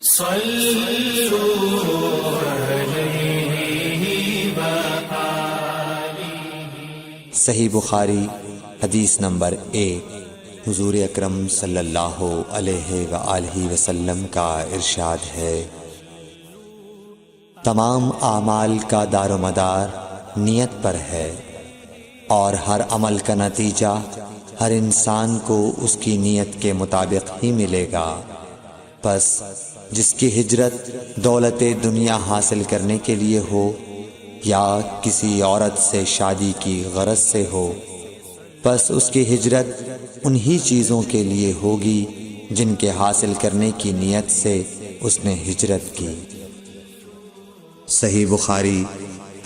صلوا علیہ وآلہ۔ صحیح بخاری حدیث نمبر 1۔ حضور اکرم صلی اللہ علیہ وآلہ وسلم کا ارشاد ہے، تمام اعمال کا دار و مدار نیت پر ہے، اور ہر عمل کا نتیجہ ہر انسان کو اس کی نیت کے مطابق ہی ملے گا۔ پس جس کی ہجرت دولت دنیا حاصل کرنے کے لیے ہو یا کسی عورت سے شادی کی غرض سے ہو، پس اس کی ہجرت انہی چیزوں کے لیے ہوگی جن کے حاصل کرنے کی نیت سے اس نے ہجرت کی۔ صحیح بخاری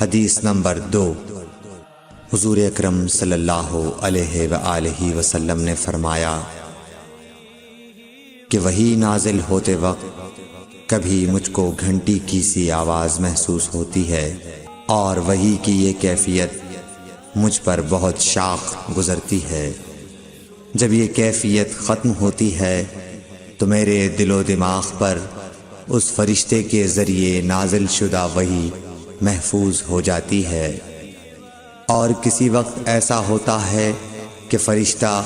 حدیث نمبر 2۔ حضور اکرم صلی اللہ علیہ وآلہ وسلم نے فرمایا کہ وحی نازل ہوتے وقت کبھی مجھ کو گھنٹی کی سی آواز محسوس ہوتی ہے، اور وحی کی یہ کیفیت مجھ پر بہت شاق گزرتی ہے۔ جب یہ کیفیت ختم ہوتی ہے تو میرے دل و دماغ پر اس فرشتے کے ذریعے نازل شدہ وحی محفوظ ہو جاتی ہے، اور کسی وقت ایسا ہوتا ہے کہ فرشتہ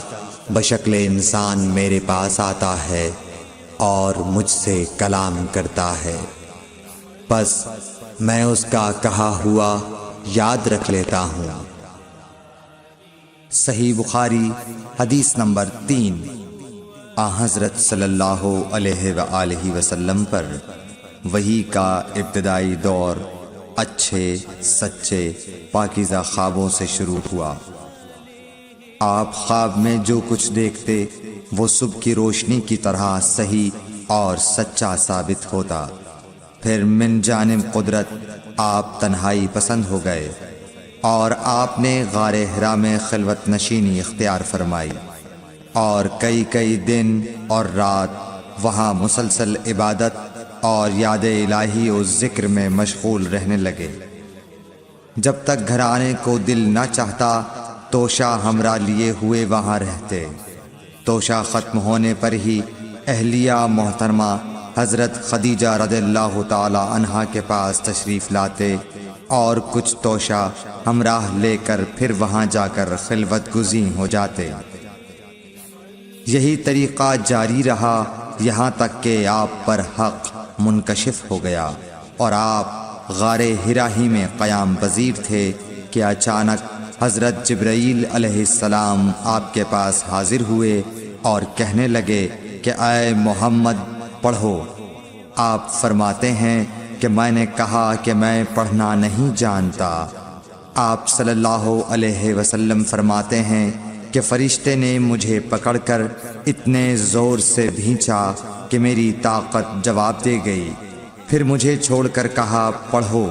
بشکل انسان میرے پاس آتا ہے اور مجھ سے کلام کرتا ہے، پس میں اس کا کہا ہوا یاد رکھ لیتا ہوں۔ صحیح بخاری حدیث نمبر 3۔ حضرت صلی اللہ علیہ وآلہ وسلم پر وحی کا ابتدائی دور اچھے سچے پاکیزہ خوابوں سے شروع ہوا۔ آپ خواب میں جو کچھ دیکھتے وہ صبح کی روشنی کی طرح صحیح اور سچا ثابت ہوتا۔ پھر من جانب قدرت آپ تنہائی پسند ہو گئے، اور آپ نے غار حرا میں خلوت نشینی اختیار فرمائی، اور کئی دن اور رات وہاں مسلسل عبادت اور یاد الہی و ذکر میں مشغول رہنے لگے۔ جب تک گھر آنے کو دل نہ چاہتا توشہ ہمراہ لیے ہوئے وہاں رہتے۔ توشہ ختم ہونے پر ہی اہلیہ محترمہ حضرت خدیجہ رضی اللہ تعالی عنہا کے پاس تشریف لاتے، اور کچھ توشہ ہمراہ لے کر پھر وہاں جا کر خلوت گزین ہو جاتے۔ یہی طریقہ جاری رہا یہاں تک کہ آپ پر حق منکشف ہو گیا، اور آپ غار حرا ہی میں قیام پذیر تھے کہ اچانک حضرت جبرائیل علیہ السلام آپ کے پاس حاضر ہوئے اور کہنے لگے کہ اے محمد پڑھو۔ آپ فرماتے ہیں کہ میں نے کہا کہ میں پڑھنا نہیں جانتا۔ آپ صلی اللہ علیہ وسلم فرماتے ہیں کہ فرشتے نے مجھے پکڑ کر اتنے زور سے بھینچا کہ میری طاقت جواب دے گئی۔ پھر مجھے چھوڑ کر کہا پڑھو۔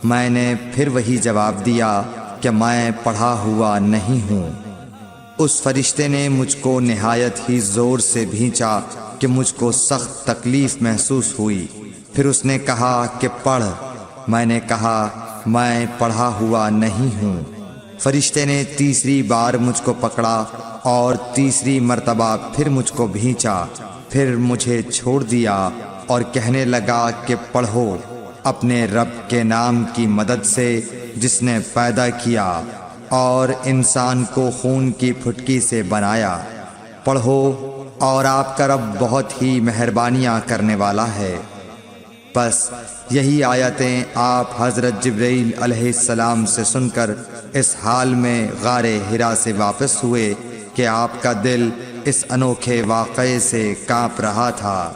میں نے پھر وہی جواب دیا کہ میں پڑھا ہوا نہیں ہوں۔ اس فرشتے نے مجھ کو نہایت ہی زور سے بھینچا کہ مجھ کو سخت تکلیف محسوس ہوئی۔ پھر اس نے کہا کہ پڑھ۔ میں نے کہا میں پڑھا ہوا نہیں ہوں۔ فرشتے نے تیسری بار مجھ کو پکڑا اور تیسری مرتبہ پھر مجھ کو بھینچا، پھر مجھے چھوڑ دیا اور کہنے لگا کہ پڑھو اپنے رب کے نام کی مدد سے جس نے پیدا کیا اور انسان کو خون کی پھٹکی سے بنایا۔ پڑھو اور آپ کا رب بہت ہی مہربانیاں کرنے والا ہے۔ پس یہی آیتیں آپ حضرت جبرائیل علیہ السلام سے سن کر اس حال میں غار حرا سے واپس ہوئے کہ آپ کا دل اس انوکھے واقعے سے کانپ رہا تھا۔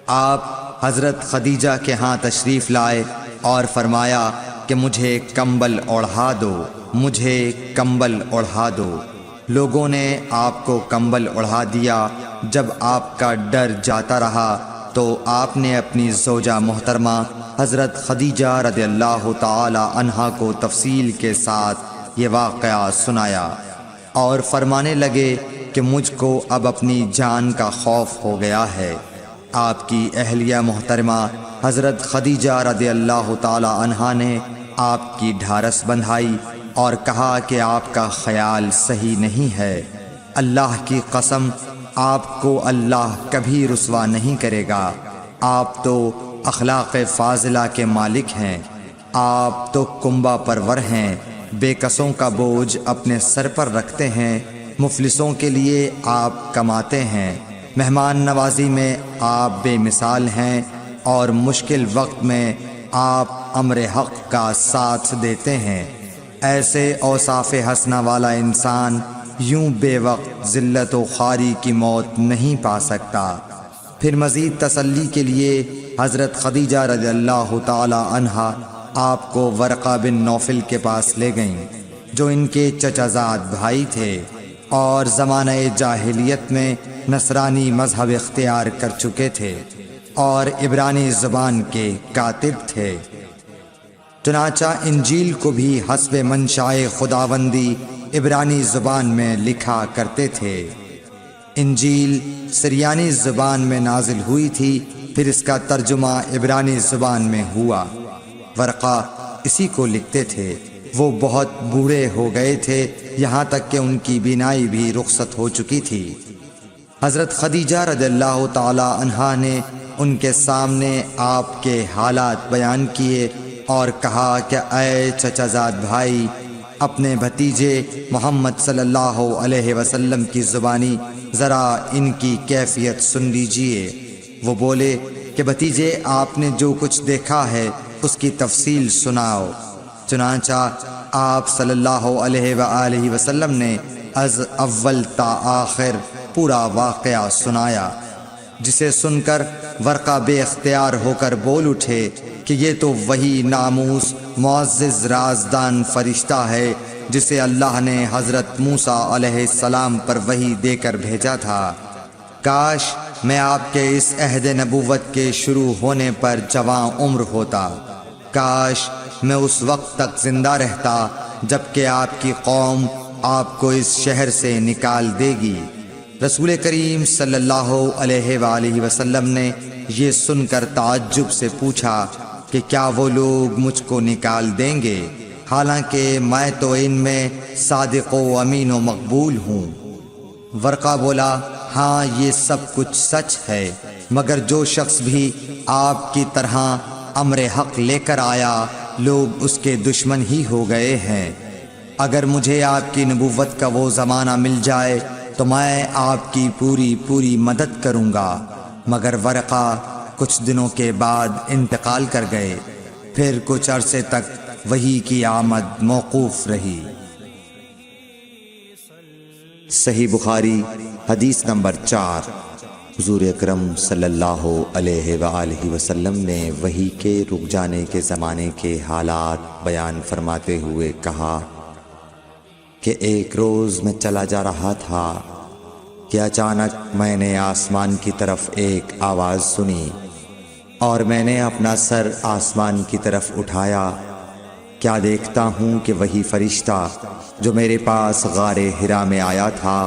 آپ حضرت خدیجہ کے ہاں تشریف لائے اور فرمایا کہ مجھے کمبل اوڑھا دو، مجھے کمبل اوڑھا دو۔ لوگوں نے آپ کو کمبل اوڑھا دیا۔ جب آپ کا ڈر جاتا رہا تو آپ نے اپنی زوجہ محترمہ حضرت خدیجہ رضی اللہ تعالی عنہا کو تفصیل کے ساتھ یہ واقعہ سنایا، اور فرمانے لگے کہ مجھ کو اب اپنی جان کا خوف ہو گیا ہے۔ آپ کی اہلیہ محترمہ حضرت خدیجہ رضی اللہ تعالی عنہا نے آپ کی ڈھارس بندھائی اور کہا کہ آپ کا خیال صحیح نہیں ہے۔ اللہ کی قسم آپ کو اللہ کبھی رسوا نہیں کرے گا۔ آپ تو اخلاق فاضلہ کے مالک ہیں، آپ تو کنبہ پرور ہیں، بے کسوں کا بوجھ اپنے سر پر رکھتے ہیں، مفلسوں کے لیے آپ کماتے ہیں، مہمان نوازی میں آپ بے مثال ہیں، اور مشکل وقت میں آپ امر حق کا ساتھ دیتے ہیں۔ ایسے اوصاف حسنہ والا انسان یوں بے وقت ذلت و خواری کی موت نہیں پا سکتا۔ پھر مزید تسلی کے لیے حضرت خدیجہ رضی اللہ تعالی عنہا آپ کو ورقہ بن نوفل کے پاس لے گئیں، جو ان کے چچا زاد بھائی تھے اور زمانہ جاہلیت میں نصرانی مذہب اختیار کر چکے تھے اور عبرانی زبان کے کاتب تھے۔ چنانچہ انجیل کو بھی حسب منشائے خداوندی عبرانی زبان میں لکھا کرتے تھے۔ انجیل سریانی زبان میں نازل ہوئی تھی، پھر اس کا ترجمہ عبرانی زبان میں ہوا۔ ورقہ اسی کو لکھتے تھے۔ وہ بہت بوڑھے ہو گئے تھے، یہاں تک کہ ان کی بینائی بھی رخصت ہو چکی تھی۔ حضرت خدیجہ رضی اللہ تعالی عنہا نے ان کے سامنے آپ کے حالات بیان کیے اور کہا کہ اے چچا زاد بھائی، اپنے بھتیجے محمد صلی اللہ علیہ وسلم کی زبانی ذرا ان کی کیفیت سن لیجئے۔ وہ بولے کہ بھتیجے، آپ نے جو کچھ دیکھا ہے اس کی تفصیل سناؤ۔ چنانچہ آپ صلی اللہ علیہ وآلہ وسلم نے از اول تا آخر پورا واقعہ سنایا، جسے سن کر ورقہ بے اختیار ہو کر بول اٹھے کہ یہ تو وہی ناموس معزز رازدان فرشتہ ہے جسے اللہ نے حضرت موسیٰ علیہ السلام پر وحی دے کر بھیجا تھا۔ کاش میں آپ کے اس عہد نبوت کے شروع ہونے پر جواں عمر ہوتا، کاش میں اس وقت تک زندہ رہتا جبکہ آپ کی قوم آپ کو اس شہر سے نکال دے گی۔ رسول کریم صلی اللہ علیہ وآلہ وسلم نے یہ سن کر تعجب سے پوچھا کہ کیا وہ لوگ مجھ کو نکال دیں گے، حالانکہ میں تو ان میں صادق و امین و مقبول ہوں۔ ورقہ بولا، ہاں یہ سب کچھ سچ ہے، مگر جو شخص بھی آپ کی طرح امر حق لے کر آیا لوگ اس کے دشمن ہی ہو گئے ہیں۔ اگر مجھے آپ کی نبوت کا وہ زمانہ مل جائے تو میں آپ کی پوری مدد کروں گا، مگر ورقہ کچھ دنوں کے بعد انتقال کر گئے۔ پھر کچھ عرصے تک وحی کی آمد موقوف رہی۔ صحیح بخاری حدیث نمبر 4۔ حضور اکرم صلی اللہ علیہ وآلہ وسلم نے وحی کے رک جانے کے زمانے کے حالات بیان فرماتے ہوئے کہا کہ ایک روز میں چلا جا رہا تھا کہ اچانک میں نے آسمان کی طرف ایک آواز سنی اور میں نے اپنا سر آسمان کی طرف اٹھایا۔ کیا دیکھتا ہوں کہ وہی فرشتہ جو میرے پاس غار حرا میں آیا تھا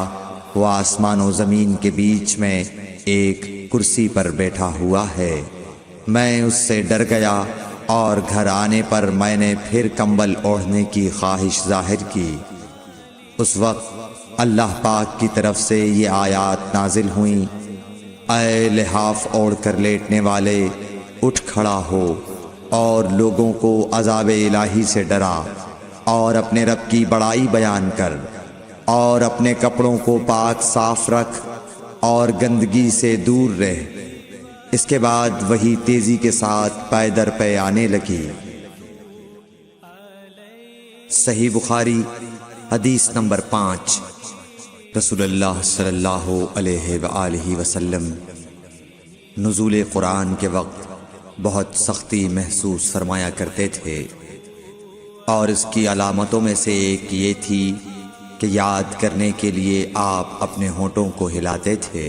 وہ آسمان و زمین کے بیچ میں ایک کرسی پر بیٹھا ہوا ہے۔ میں اس سے ڈر گیا اور گھر آنے پر میں نے پھر کمبل اوڑھنے کی خواہش ظاہر کی۔ اس وقت اللہ پاک کی طرف سے یہ آیات نازل ہوئیں، اے لحاف اوڑھ کر لیٹنے والے، اٹھ کھڑا ہو اور لوگوں کو عذاب الہی سے ڈرا اور اپنے رب کی بڑائی بیان کر اور اپنے کپڑوں کو پاک صاف رکھ اور گندگی سے دور رہ۔ اس کے بعد وہی تیزی کے ساتھ پے در پے آنے لگی۔ صحیح بخاری حدیث نمبر 5۔ رسول اللہ صلی اللہ علیہ وآلہ وسلم نزول قرآن کے وقت بہت سختی محسوس فرمایا کرتے تھے، اور اس کی علامتوں میں سے ایک یہ تھی کہ یاد کرنے کے لیے آپ اپنے ہونٹوں کو ہلاتے تھے۔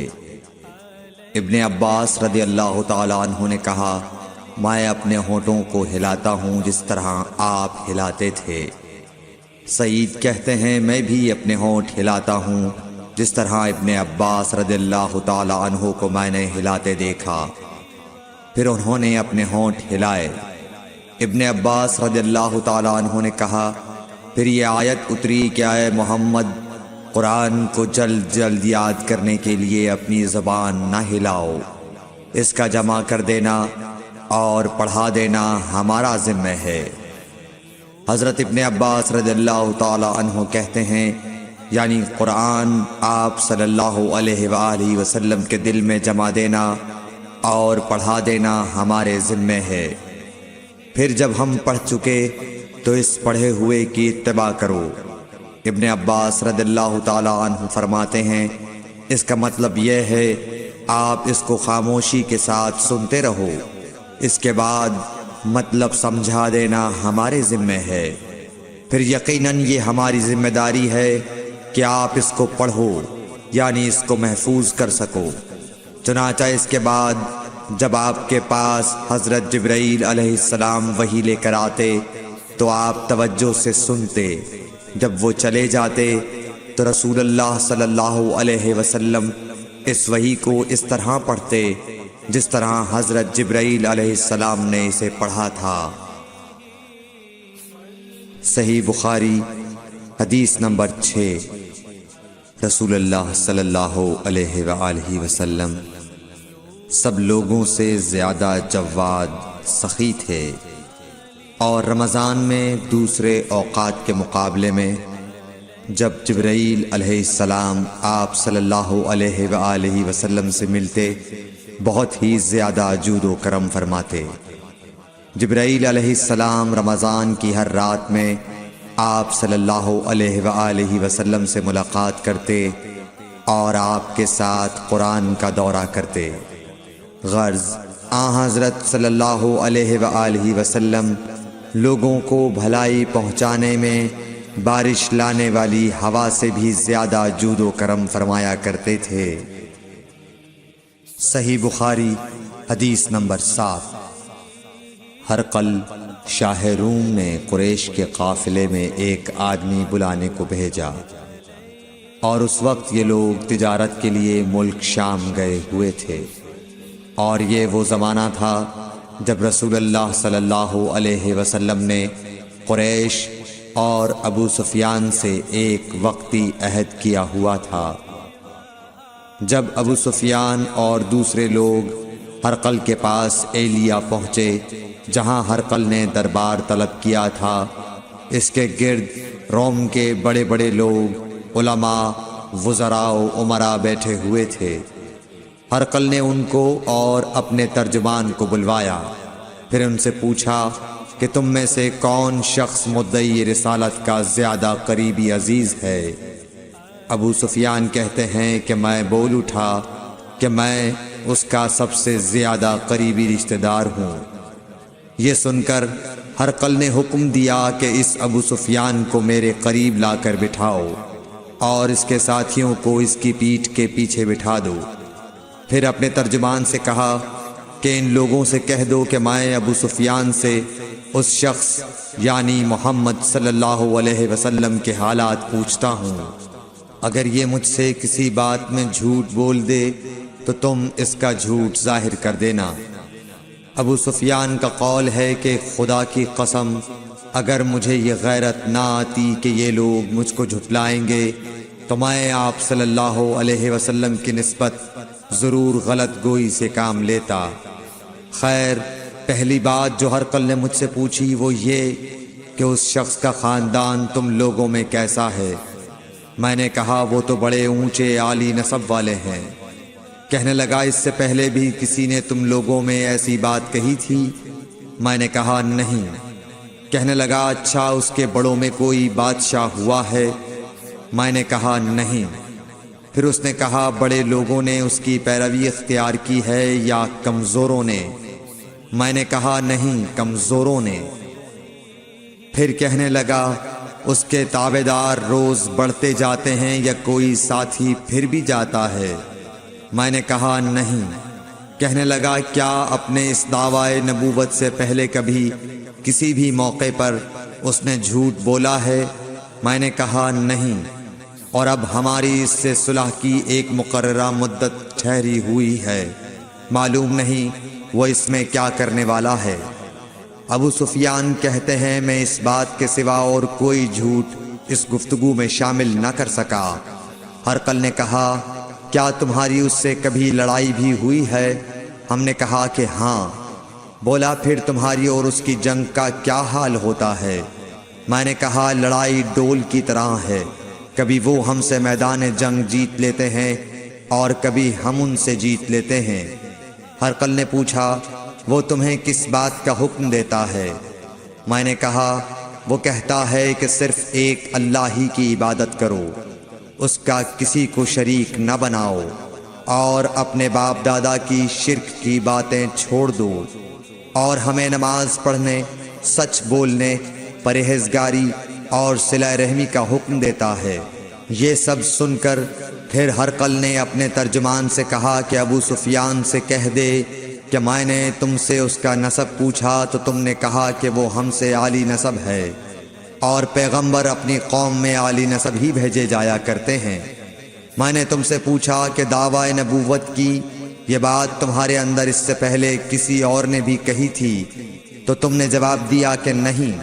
ابن عباس رضی اللہ تعالیٰ عنہ نے کہا، میں اپنے ہونٹوں کو ہلاتا ہوں جس طرح آپ ہلاتے تھے۔ سعید کہتے ہیں، میں بھی اپنے ہونٹ ہلاتا ہوں جس طرح ابن عباس رضی اللہ تعالیٰ عنہ کو میں نے ہلاتے دیکھا۔ پھر انہوں نے اپنے ہونٹ ہلائے۔ ابن عباس رضی اللہ تعالیٰ عنہ نے کہا، پھر یہ آیت اتری کہ اے محمد، قرآن کو جلد جلد یاد کرنے کے لیے اپنی زبان نہ ہلاؤ۔ اس کا جمع کر دینا اور پڑھا دینا ہمارا ذمہ ہے۔ حضرت ابن عباس رضی اللہ تعالی عنہ کہتے ہیں، یعنی قرآن آپ صلی اللہ علیہ وآلہ وسلم کے دل میں جمع دینا اور پڑھا دینا ہمارے ذمہ ہے۔ پھر جب ہم پڑھ چکے تو اس پڑھے ہوئے کی اتباع کرو۔ ابن عباس رضی اللہ تعالی عنہ فرماتے ہیں، اس کا مطلب یہ ہے آپ اس کو خاموشی کے ساتھ سنتے رہو، اس کے بعد مطلب سمجھا دینا ہمارے ذمہ ہے۔ پھر یقیناً یہ ہماری ذمہ داری ہے کہ آپ اس کو پڑھو، یعنی اس کو محفوظ کر سکو۔ چنانچہ اس کے بعد جب آپ کے پاس حضرت جبرائیل علیہ السلام وحی لے کر آتے تو آپ توجہ سے سنتے، جب وہ چلے جاتے تو رسول اللہ صلی اللہ علیہ وسلم اس وحی کو اس طرح پڑھتے جس طرح حضرت جبرائیل علیہ السلام نے اسے پڑھا تھا۔ صحیح بخاری حدیث نمبر 6۔ رسول اللہ صلی اللہ علیہ وآلہ وسلم سب لوگوں سے زیادہ جواد سخی تھے، اور رمضان میں دوسرے اوقات کے مقابلے میں جب جبرائیل علیہ السلام آپ صلی اللہ علیہ وآلہ وسلم سے ملتے بہت ہی زیادہ جود و کرم فرماتے۔ جبرائیل علیہ السلام رمضان کی ہر رات میں آپ صلی اللہ علیہ وآلہ وسلم سے ملاقات کرتے اور آپ کے ساتھ قرآن کا دورہ کرتے۔ غرض حضرت صلی اللہ علیہ وآلہ وسلم لوگوں کو بھلائی پہنچانے میں بارش لانے والی ہوا سے بھی زیادہ جود و کرم فرمایا کرتے تھے۔ صحیح بخاری حدیث نمبر 7۔ ہرقل شاہ روم نے قریش کے قافلے میں ایک آدمی بلانے کو بھیجا، اور اس وقت یہ لوگ تجارت کے لیے ملک شام گئے ہوئے تھے، اور یہ وہ زمانہ تھا جب رسول اللہ صلی اللہ علیہ وسلم نے قریش اور ابو سفیان سے ایک وقتی عہد کیا ہوا تھا۔ جب ابو سفیان اور دوسرے لوگ ہرقل کے پاس ایلیا پہنچے جہاں ہرقل نے دربار طلب کیا تھا، اس کے گرد روم کے بڑے بڑے لوگ، علماء، وزراء و امراء بیٹھے ہوئے تھے۔ ہرقل نے ان کو اور اپنے ترجمان کو بلوایا، پھر ان سے پوچھا کہ تم میں سے کون شخص مدعی رسالت کا زیادہ قریبی عزیز ہے؟ ابو سفیان کہتے ہیں کہ میں بول اٹھا کہ میں اس کا سب سے زیادہ قریبی رشتہ دار ہوں۔ یہ سن کر ہرقل نے حکم دیا کہ اس ابو سفیان کو میرے قریب لا کر بٹھاؤ اور اس کے ساتھیوں کو اس کی پیٹھ کے پیچھے بٹھا دو۔ پھر اپنے ترجمان سے کہا کہ ان لوگوں سے کہہ دو کہ میں ابو سفیان سے اس شخص یعنی محمد صلی اللہ علیہ وسلم کے حالات پوچھتا ہوں، اگر یہ مجھ سے کسی بات میں جھوٹ بول دے تو تم اس کا جھوٹ ظاہر کر دینا۔ ابو سفیان کا قول ہے کہ خدا کی قسم اگر مجھے یہ غیرت نہ آتی کہ یہ لوگ مجھ کو جھٹلائیں گے تو میں آپ صلی اللہ علیہ وسلم کی نسبت ضرور غلط گوئی سے کام لیتا۔ خیر، پہلی بات جو ہرقل نے مجھ سے پوچھی وہ یہ کہ اس شخص کا خاندان تم لوگوں میں کیسا ہے؟ میں نے کہا وہ تو بڑے اونچے عالی نسب والے ہیں۔ کہنے لگا اس سے پہلے بھی کسی نے تم لوگوں میں ایسی بات کہی تھی؟ میں نے کہا نہیں۔ کہنے لگا اچھا اس کے بڑوں میں کوئی بادشاہ ہوا ہے؟ میں نے کہا نہیں۔ پھر اس نے کہا بڑے لوگوں نے اس کی پیروی اختیار کی ہے یا کمزوروں نے؟ میں نے کہا نہیں، کمزوروں نے۔ پھر کہنے لگا اس کے تابعدار روز بڑھتے جاتے ہیں یا کوئی ساتھی پھر بھی جاتا ہے؟ میں نے کہا نہیں۔ کہنے لگا کیا اپنے اس دعوی نبوت سے پہلے کبھی کسی بھی موقع پر اس نے جھوٹ بولا ہے؟ میں نے کہا نہیں، اور اب ہماری اس سے صلح کی ایک مقررہ مدت ٹھہری ہوئی ہے، معلوم نہیں وہ اس میں کیا کرنے والا ہے۔ ابو سفیان کہتے ہیں میں اس بات کے سوا اور کوئی جھوٹ اس گفتگو میں شامل نہ کر سکا۔ ہرقل نے کہا کیا تمہاری اس سے کبھی لڑائی بھی ہوئی ہے؟ ہم نے کہا کہ ہاں۔ بولا پھر تمہاری اور اس کی جنگ کا کیا حال ہوتا ہے؟ میں نے کہا لڑائی ڈول کی طرح ہے، کبھی وہ ہم سے میدان جنگ جیت لیتے ہیں اور کبھی ہم ان سے جیت لیتے ہیں۔ ہرقل نے پوچھا وہ تمہیں کس بات کا حکم دیتا ہے؟ میں نے کہا وہ کہتا ہے کہ صرف ایک اللہ ہی کی عبادت کرو، اس کا کسی کو شریک نہ بناؤ، اور اپنے باپ دادا کی شرک کی باتیں چھوڑ دو، اور ہمیں نماز پڑھنے، سچ بولنے، پرہیزگاری اور صلہ رحمی کا حکم دیتا ہے۔ یہ سب سن کر پھر ہرقل نے اپنے ترجمان سے کہا کہ ابو سفیان سے کہہ دے کہ میں نے تم سے اس کا نسب پوچھا تو تم نے کہا کہ وہ ہم سے عالی نسب ہے، اور پیغمبر اپنی قوم میں عالی نسب ہی بھیجے جایا کرتے ہیں۔ میں نے تم سے پوچھا کہ دعویٰ نبوت کی یہ بات تمہارے اندر اس سے پہلے کسی اور نے بھی کہی تھی؟ تو تم نے جواب دیا کہ نہیں۔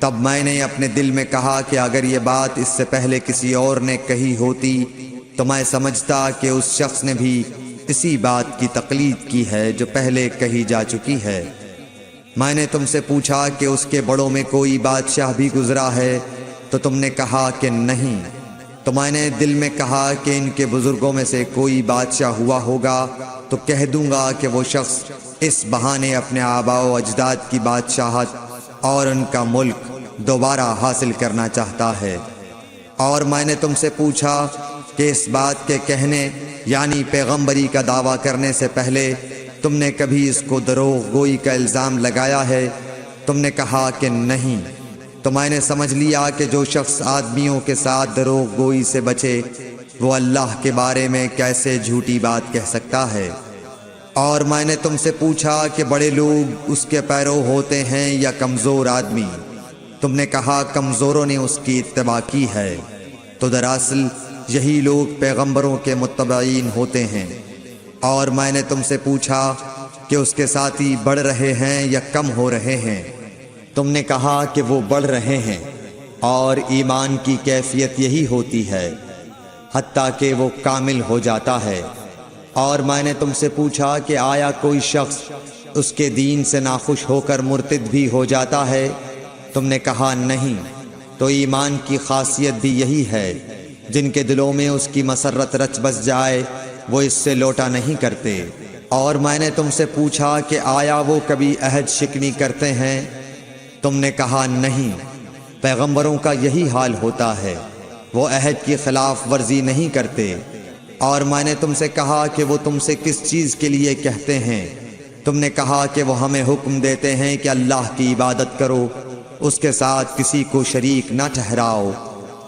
تب میں نے اپنے دل میں کہا کہ اگر یہ بات اس سے پہلے کسی اور نے کہی ہوتی تو میں سمجھتا کہ اس شخص نے بھی اسی بات کی تقلید کی ہے جو پہلے کہی جا چکی ہے۔ میں نے تم سے پوچھا کہ اس کے بڑوں میں کوئی بادشاہ بھی گزرا ہے تو تم نے کہا کہ نہیں۔ تو میں نے دل میں کہا کہ ان کے بزرگوں میں سے کوئی بادشاہ ہوا ہوگا تو کہہ دوں گا کہ وہ شخص اس بہانے اپنے آباء و اجداد کی بادشاہت اور ان کا ملک دوبارہ حاصل کرنا چاہتا ہے۔ اور میں نے تم سے پوچھا کہ اس بات کے کہنے یعنی پیغمبری کا دعویٰ کرنے سے پہلے تم نے کبھی اس کو دروغ گوئی کا الزام لگایا ہے؟ تم نے کہا کہ نہیں۔ تو میں نے سمجھ لیا کہ جو شخص آدمیوں کے ساتھ دروغ گوئی سے بچے وہ اللہ کے بارے میں کیسے جھوٹی بات کہہ سکتا ہے۔ اور میں نے تم سے پوچھا کہ بڑے لوگ اس کے پیرو ہوتے ہیں یا کمزور آدمی؟ تم نے کہا کمزوروں نے اس کی اتباع کی ہے۔ تو دراصل یہی لوگ پیغمبروں کے متبعین ہوتے ہیں۔ اور میں نے تم سے پوچھا کہ اس کے ساتھی بڑھ رہے ہیں یا کم ہو رہے ہیں؟ تم نے کہا کہ وہ بڑھ رہے ہیں، اور ایمان کی کیفیت یہی ہوتی ہے حتیٰ کہ وہ کامل ہو جاتا ہے۔ اور میں نے تم سے پوچھا کہ آیا کوئی شخص اس کے دین سے ناخوش ہو کر مرتد بھی ہو جاتا ہے؟ تم نے کہا نہیں۔ تو ایمان کی خاصیت بھی یہی ہے، جن کے دلوں میں اس کی مسرت رچ بس جائے وہ اس سے لوٹا نہیں کرتے۔ اور میں نے تم سے پوچھا کہ آیا وہ کبھی عہد شکنی کرتے ہیں؟ تم نے کہا نہیں۔ پیغمبروں کا یہی حال ہوتا ہے، وہ عہد کی خلاف ورزی نہیں کرتے۔ اور میں نے تم سے کہا کہ وہ تم سے کس چیز کے لیے کہتے ہیں؟ تم نے کہا کہ وہ ہمیں حکم دیتے ہیں کہ اللہ کی عبادت کرو، اس کے ساتھ کسی کو شریک نہ ٹھہراؤ،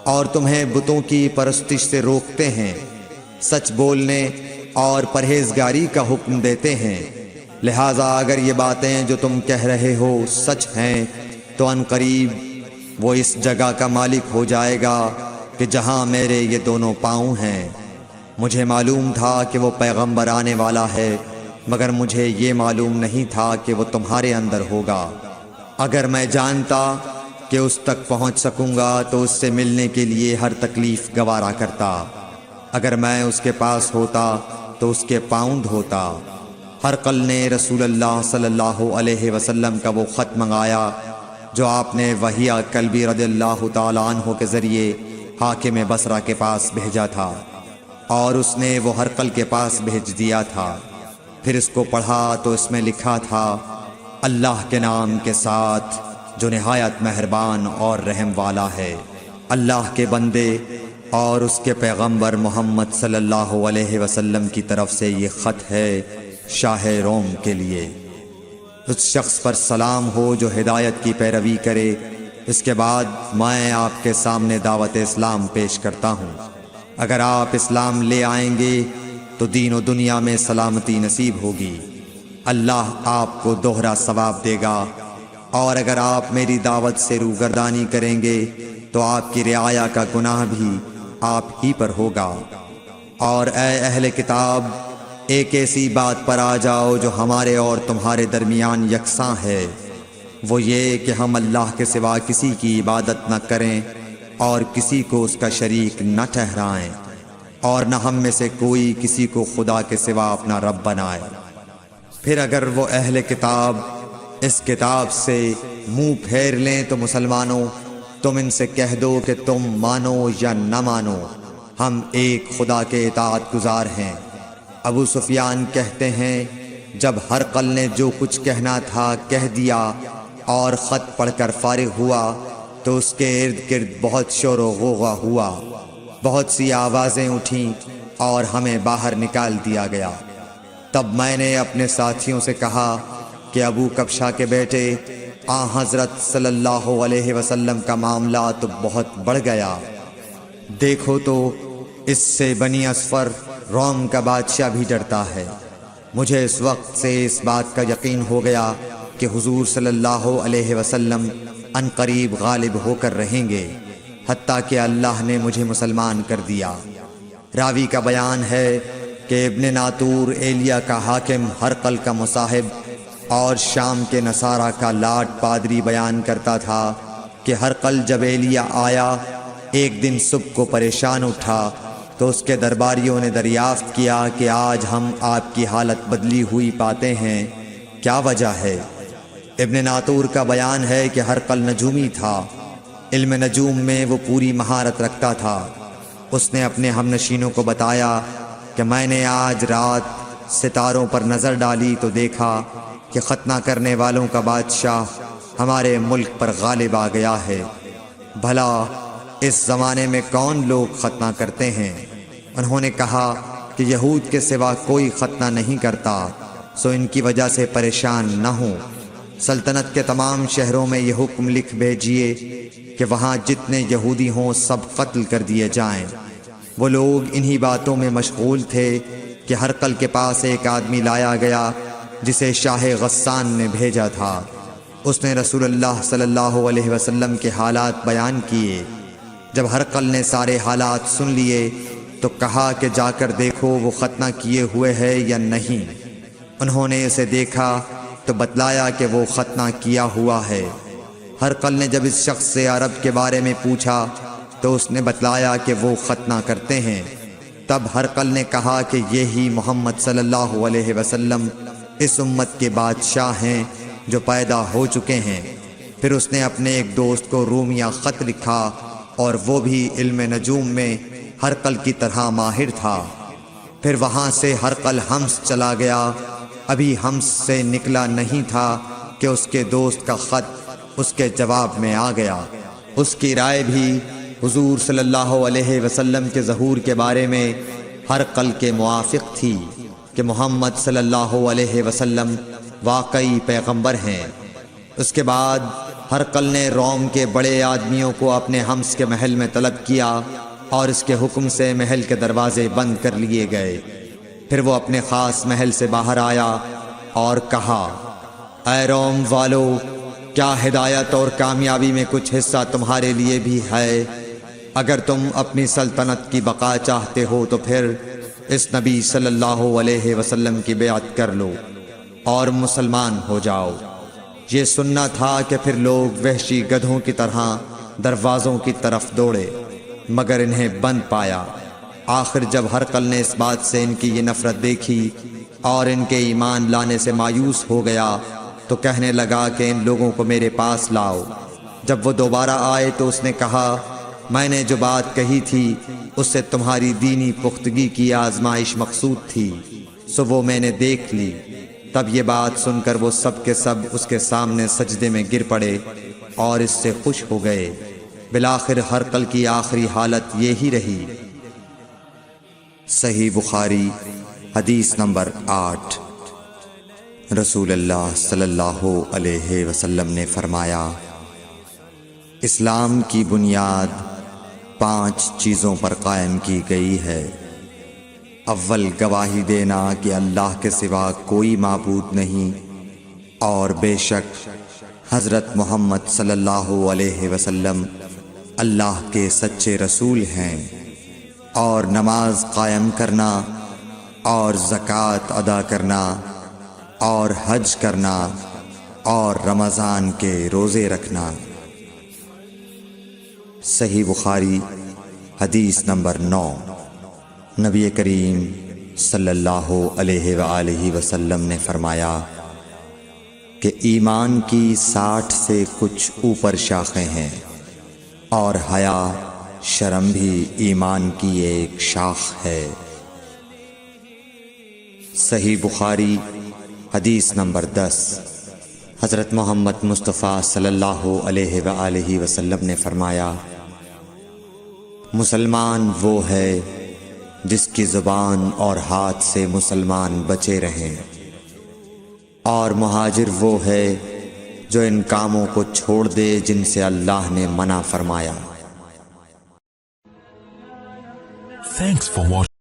اور تمہیں بتوں کی پرستش سے روکتے ہیں، سچ بولنے اور پرہیزگاری کا حکم دیتے ہیں۔ لہٰذا اگر یہ باتیں جو تم کہہ رہے ہو سچ ہیں تو ان قریب وہ اس جگہ کا مالک ہو جائے گا کہ جہاں میرے یہ دونوں پاؤں ہیں۔ مجھے معلوم تھا کہ وہ پیغمبر آنے والا ہے، مگر مجھے یہ معلوم نہیں تھا کہ وہ تمہارے اندر ہوگا۔ اگر میں جانتا کہ اس تک پہنچ سکوں گا تو اس سے ملنے کے لیے ہر تکلیف گوارا کرتا۔ اگر میں اس کے پاس ہوتا تو اس کے پاؤں دھوتا۔ ہرقل نے رسول اللہ صلی اللہ علیہ وسلم کا وہ خط منگایا جو آپ نے وحیہ کلبی رضی اللہ تعالیٰ عنہ کے ذریعے حاکم بصرہ کے پاس بھیجا تھا، اور اس نے وہ ہرقل کے پاس بھیج دیا تھا۔ پھر اس کو پڑھا تو اس میں لکھا تھا، اللہ کے نام کے ساتھ جو نہایت مہربان اور رحم والا ہے۔ اللہ کے بندے اور اس کے پیغمبر محمد صلی اللہ علیہ وسلم کی طرف سے یہ خط ہے شاہ روم کے لیے۔ اس شخص پر سلام ہو جو ہدایت کی پیروی کرے۔ اس کے بعد میں آپ کے سامنے دعوت اسلام پیش کرتا ہوں۔ اگر آپ اسلام لے آئیں گے تو دین و دنیا میں سلامتی نصیب ہوگی، اللہ آپ کو دوہرا ثواب دے گا، اور اگر آپ میری دعوت سے روگردانی کریں گے تو آپ کی رعایا کا گناہ بھی آپ ہی پر ہوگا۔ اور اے اہل کتاب، ایک ایسی بات پر آ جاؤ جو ہمارے اور تمہارے درمیان یکساں ہے، وہ یہ کہ ہم اللہ کے سوا کسی کی عبادت نہ کریں اور کسی کو اس کا شریک نہ ٹھہرائیں، اور نہ ہم میں سے کوئی کسی کو خدا کے سوا اپنا رب بنائے۔ پھر اگر وہ اہل کتاب اس کتاب سے منہ پھیر لیں تو مسلمانوں تم ان سے کہہ دو کہ تم مانو یا نہ مانو، ہم ایک خدا کے اطاعت گزار ہیں۔ ابو سفیان کہتے ہیں جب ہرقل نے جو کچھ کہنا تھا کہہ دیا اور خط پڑھ کر فارغ ہوا تو اس کے ارد گرد بہت شور و غوغا ہوا، بہت سی آوازیں اٹھیں اور ہمیں باہر نکال دیا گیا۔ تب میں نے اپنے ساتھیوں سے کہا کہ ابو کبشہ کے بیٹے آن حضرت صلی اللہ علیہ وسلم کا معاملہ تو بہت بڑھ گیا، دیکھو تو اس سے بنی اصفر روم کا بادشاہ بھی ڈرتا ہے۔ مجھے اس وقت سے اس بات کا یقین ہو گیا کہ حضور صلی اللہ علیہ وسلم ان قریب غالب ہو کر رہیں گے، حتیٰ کہ اللہ نے مجھے مسلمان کر دیا۔ راوی کا بیان ہے کہ ابن ناطور ایلیا کا حاکم ہرقل کا مصاحب اور شام کے نصارہ کا لاٹ پادری بیان کرتا تھا کہ ہرقل جب ایلیا آیا ایک دن صبح کو پریشان اٹھا تو اس کے درباریوں نے دریافت کیا کہ آج ہم آپ کی حالت بدلی ہوئی پاتے ہیں، کیا وجہ ہے؟ ابن ناطور کا بیان ہے کہ ہرقل نجومی تھا، علم نجوم میں وہ پوری مہارت رکھتا تھا۔ اس نے اپنے ہم نشینوں کو بتایا کہ میں نے آج رات ستاروں پر نظر ڈالی تو دیکھا کہ ختنہ کرنے والوں کا بادشاہ ہمارے ملک پر غالب آ گیا ہے۔ بھلا اس زمانے میں کون لوگ ختنہ کرتے ہیں؟ انہوں نے کہا کہ یہود کے سوا کوئی ختنہ نہیں کرتا، سو ان کی وجہ سے پریشان نہ ہوں۔ سلطنت کے تمام شہروں میں یہ حکم لکھ بھیجیے کہ وہاں جتنے یہودی ہوں سب قتل کر دیے جائیں۔ وہ لوگ انہی باتوں میں مشغول تھے کہ ہرقل کے پاس ایک آدمی لایا گیا جسے شاہ غسان نے بھیجا تھا۔ اس نے رسول اللہ صلی اللہ علیہ وسلم کے حالات بیان کیے۔ جب ہرقل نے سارے حالات سن لیے تو کہا کہ جا کر دیکھو وہ ختنہ کیے ہوئے ہے یا نہیں۔ انہوں نے اسے دیکھا تو بتلایا کہ وہ ختنہ کیا ہوا ہے۔ ہرقل نے جب اس شخص سے عرب کے بارے میں پوچھا تو اس نے بتلایا کہ وہ ختنہ کرتے ہیں۔ تب ہرقل نے کہا کہ یہی محمد صلی اللہ علیہ وسلم اس امت کے بادشاہ ہیں جو پیدا ہو چکے ہیں۔ پھر اس نے اپنے ایک دوست کو رومیہ خط لکھا اور وہ بھی علم نجوم میں ہرقل کی طرح ماہر تھا۔ پھر وہاں سے ہرقل حمص چلا گیا، ابھی حمص سے نکلا نہیں تھا کہ اس کے دوست کا خط اس کے جواب میں آ گیا۔ اس کی رائے بھی حضور صلی اللہ علیہ وسلم کے ظہور کے بارے میں ہرقل کے موافق تھی کہ محمد صلی اللہ علیہ وسلم واقعی پیغمبر ہیں۔ اس کے بعد ہرقل نے روم کے بڑے آدمیوں کو اپنے حمص کے محل میں طلب کیا اور اس کے حکم سے محل کے دروازے بند کر لیے گئے۔ پھر وہ اپنے خاص محل سے باہر آیا اور کہا، اے روم والو، کیا ہدایت اور کامیابی میں کچھ حصہ تمہارے لیے بھی ہے؟ اگر تم اپنی سلطنت کی بقا چاہتے ہو تو پھر اس نبی صلی اللہ علیہ وسلم کی بیعت کر لو اور مسلمان ہو جاؤ۔ یہ سننا تھا کہ پھر لوگ وحشی گدھوں کی طرح دروازوں کی طرف دوڑے، مگر انہیں بند پایا۔ آخر جب ہرقل نے اس بات سے ان کی یہ نفرت دیکھی اور ان کے ایمان لانے سے مایوس ہو گیا تو کہنے لگا کہ ان لوگوں کو میرے پاس لاؤ۔ جب وہ دوبارہ آئے تو اس نے کہا، میں نے جو بات کہی تھی اس سے تمہاری دینی پختگی کی آزمائش مقصود تھی، سو وہ میں نے دیکھ لی۔ تب یہ بات سن کر وہ سب کے سب اس کے سامنے سجدے میں گر پڑے اور اس سے خوش ہو گئے۔ بالآخر ہرقل کی آخری حالت یہی رہی۔ صحیح بخاری حدیث نمبر 8۔ رسول اللہ صلی اللہ علیہ وسلم نے فرمایا، اسلام کی بنیاد 5 چیزوں پر قائم کی گئی ہے۔ اول گواہی دینا کہ اللہ کے سوا کوئی معبود نہیں اور بے شک حضرت محمد صلی اللہ علیہ وسلم اللہ کے سچے رسول ہیں، اور نماز قائم کرنا اور زکوٰۃ ادا کرنا اور حج کرنا اور رمضان کے روزے رکھنا۔ صحیح بخاری حدیث نمبر 9۔ نبی کریم صلی اللہ علیہ وآلہ وسلم نے فرمایا کہ ایمان کی 60 سے کچھ اوپر شاخیں ہیں، اور حیا شرم بھی ایمان کی ایک شاخ ہے۔ صحیح بخاری حدیث نمبر 10۔ حضرت محمد مصطفیٰ صلی اللہ علیہ وآلہ وسلم نے فرمایا، مسلمان وہ ہے جس کی زبان اور ہاتھ سے مسلمان بچے رہیں، اور مہاجر وہ ہے جو ان کاموں کو چھوڑ دے جن سے اللہ نے منع فرمایا۔ Thanks for watching.